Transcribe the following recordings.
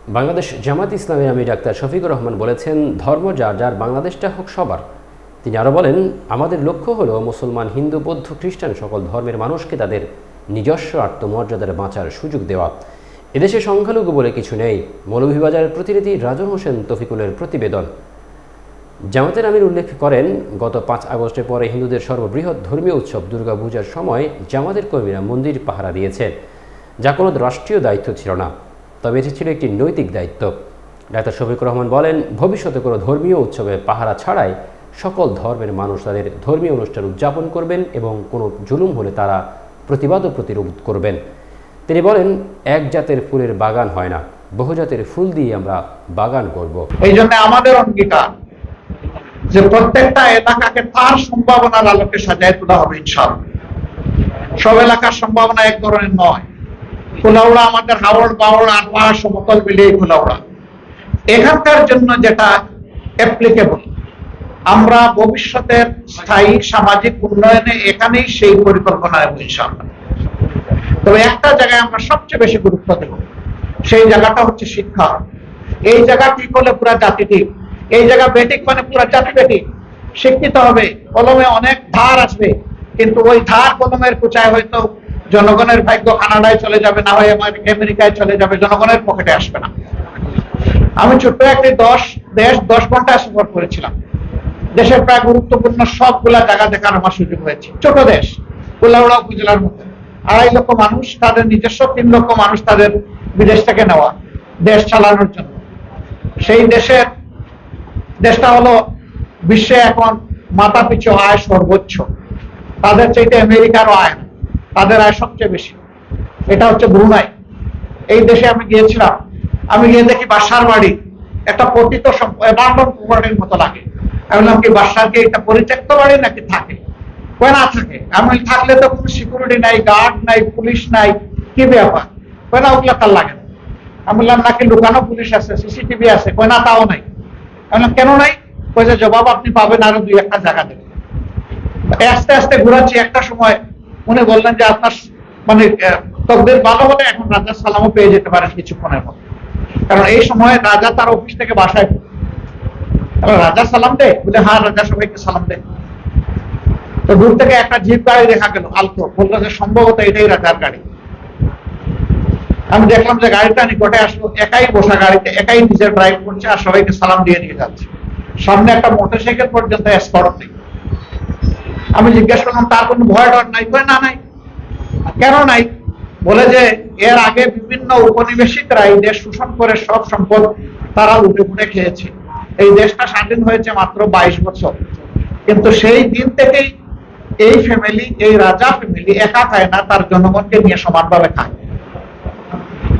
বাংলাদেশ জামাত ইসলামের আমির ডাক্তার শফিকুর রহমান বলেছেন, ধর্ম যার যার, বাংলাদেশটা হোক সবার। তিনি আরও বলেন, আমাদের লক্ষ্য হলো মুসলমান, হিন্দু, বৌদ্ধ, খ্রিস্টান সকল ধর্মের মানুষকে তাদের নিজস্ব আত্মমর্যাদার বাঁচার সুযোগ দেওয়া। এদেশে সংখ্যালঘু বলে কিছু নেই। মৌলভীবাজারের প্রতিনিধি রাজন হোসেন তফিকুলের প্রতিবেদন। জামাতের আমির উল্লেখ করেন, গত 5 আগস্টের পরে হিন্দুদের সর্ববৃহৎ ধর্মীয় উৎসব দুর্গাপূজার সময় জামাতের কর্মীরা মন্দির পাহারা দিয়েছে, যা কোনো রাষ্ট্রীয় দায়িত্ব ছিল না, তবে এটি ছিল একটি নৈতিক দায়িত্ব। ডাক্তার শফিকুর রহমান বলেন, ভবিষ্যতে কোনো ধর্মীয় উৎসবে পাহারা ছাড়াই সকল ধর্মের মানুষ তাদের ধর্মীয় অনুষ্ঠান উদযাপন করবেন এবং কোনো জুলুম হলে তারা প্রতিবাদ ও প্রতিরোধ করবেন। তিনি বলেন, এক জাতের ফুলের বাগান হয় না, বহু জাতের ফুল দিয়ে আমরা বাগান করব। এই জন্য আমাদের অঙ্গীকার যে প্রত্যেকটা এলাকাকে তার সম্ভাবনার আলোকে সাজায় তোলা হবে ইনশাআল্লাহ। সব এলাকার সম্ভাবনা এক ধরনের নয়। কুলাউড়া আমাদের হাওড় বাওড় আর পাহাড় সমতল মিলিয়ে কুলাউড়া। এখানকার জন্য যেটা অ্যাপ্লিকেবল, আমরা ভবিষ্যতের স্থায়ী সামাজিক উন্নয়নে এখানেই সেই পরিকল্পনা নেব ইনশাআল্লাহ। তবে একটা জায়গায় আমরা সবচেয়ে বেশি গুরুত্ব দেব, সেই জায়গাটা হচ্ছে শিক্ষা। এই জায়গা ঠিক হলে পুরা জাতি ঠিক। এই জায়গা বেঠিক মানে পুরা জাতি বেঠিক। শিক্ষিত হবে, কলমে অনেক ধার আসবে, কিন্তু ওই ধার কলমের কুচায় হয়তো জনগণের ভাগ্য কানাডায় চলে যাবে, না হয় আমেরিকায় চলে যাবে, জনগণের পকেটে আসবে না। আমি ছোট্ট একটি 10 ঘন্টা সফর করেছিলাম। দেশের প্রায় গুরুত্বপূর্ণ সবগুলা জায়গা দেখার আমার সুযোগ হয়েছে। ছোট দেশ, কুলাউড়া উপজেলার মধ্যে 2.5 লক্ষ মানুষ, তাদের নিজস্ব 3 লক্ষ মানুষ তাদের বিদেশ থেকে নেওয়া দেশ চালানোর জন্য। সেই দেশটা হলো বিশ্বে এখন মাথা পিছু আয় সর্বোচ্চ। তাদের চাইতে আমেরিকারও আয়, তাদের আয় সবচেয়ে বেশি। এটা হচ্ছে ব্রুনাই। এই দেশে আমি গিয়েছিলাম। আমি গিয়ে দেখি বাসার বাড়ি একটা পতিত অ্যাবান্ডন প্রপার্টির মতো লাগে। আমি বললাম, কি বাসার কি একটা পরিত্যক্ত বাড়ি নাকি থাকে? কয় না, থাকে। আমি থাকলে তো কোনো সিকিউরিটি নাই, গার্ড নাই, পুলিশ নাই, কি ব্যাপার? কয় না, ওগুলো তার লাগে না। আমি বললাম, নাকি লুকানো পুলিশ আছে, সিসিটিভি আছে? কয় না, তাও নাই। আমি বললাম, কেন নাই? কয় যে জবাব আপনি পাবেন আরো 2-1টা জায়গা দেবে। আস্তে আস্তে ঘুরাচ্ছি, একটা সময় উনি বললেন যে আপনার মানে তকদির ভালো হলে এখন রাজার সালামও পেয়ে যেতে পারেন কিছুক্ষণের মধ্যে। কারণ এই সময় রাজা তার অফিস থেকে বাসায়, রাজা সালাম দে বলে, হ্যাঁ রাজা সবাইকে সালাম দে। তো দূর থেকে একটা জিপ গাড়ি দেখা গেল, আলতো, বললো যে সম্ভবত এটাই রাজার গাড়ি। আমি দেখলাম যে গাড়িটা নিকটে আসলো, একাই বসা গাড়িতে, একাই নিজের ড্রাইভ করছে আর সবাইকে সালাম দিয়ে নিয়ে যাচ্ছে। সামনে একটা মোটরসাইকেল পর্যন্ত এসকর্ট নেই। আমি জিজ্ঞেস করলাম, তার কোনো ভয় ডর নাই? কয় না, নাই। কেন নাই? বলে যে এর আগে বিভিন্ন উপনিবেশিকরা এই দেশ শোষণ করে সব সম্পদ তারা লুটে ফুটে খেয়েছে। এই দেশটা স্বাধীন হয়েছে মাত্র 22 বছর, কিন্তু সেই দিন থেকেই এই ফ্যামিলি, এই রাজা ফ্যামিলি একা খায় না, তার জনগণকে নিয়ে সমানভাবে খায়।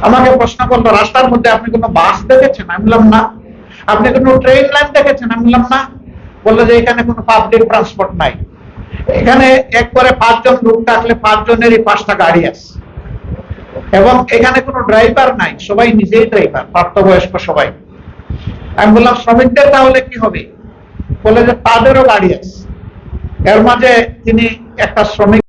আমাকে প্রশ্ন করলো, রাস্তার মধ্যে আপনি কোনো বাস দেখেছেন? আমি বললাম না। আপনি কোনো ট্রেন লাইন দেখেছেন? আমি বললাম না। বললো যে এখানে কোনো পাবলিক ট্রান্সপোর্ট নাই। এখানে একবারে 5 জন লোক থাকলে 5 জনেরই 5টা গাড়ি আছে, এবং এখানে কোনো ড্রাইভার নাই, সবাই নিজেই ড্রাইভার, প্রাপ্তবয়স্ক সবাই। আমি বললাম, শ্রমিকদের তাহলে কি হবে? বলে যে তাদেরও গাড়ি আছে। এর মাঝে তিনি একটা শ্রমিক